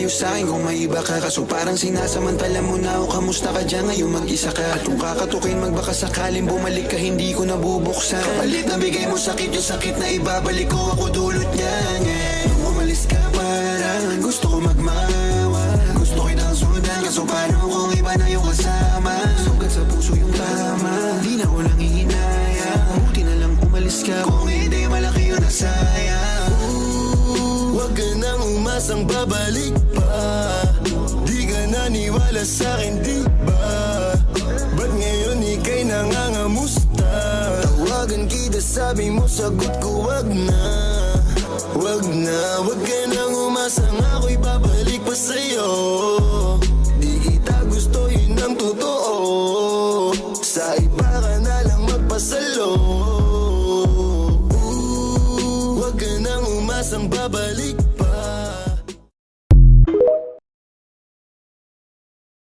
maayos sa'kin kung may iba ka. Kaso parang sinasamantala mo na ako. Kamusta ka dyan ngayon mag-isa ka? At kung kakatukin magbaka sakaling bumalik ka, hindi ko nabubuksan. Kapalit na bigay mo sakit, yung sakit na ibabalik ko, ako dulot niyan, yeah. Nung umalis ka parang gusto ko magmawa. Gusto kitang sundan, kaso paano kung iba na yung kasama? Sugat sa puso yung tama, di na ko lang ihinaya. Buti na lang umalis ka, kung hindi malaki yun na sayang. Huwag ka nang umasang babalik pa. Di ka naniwala sa'kin, di ba? Ba't ngayon ika'y nangangamusta? Tawagan kita, sabi mo, sagot ko wag na. Wag na, wag ka nang umasa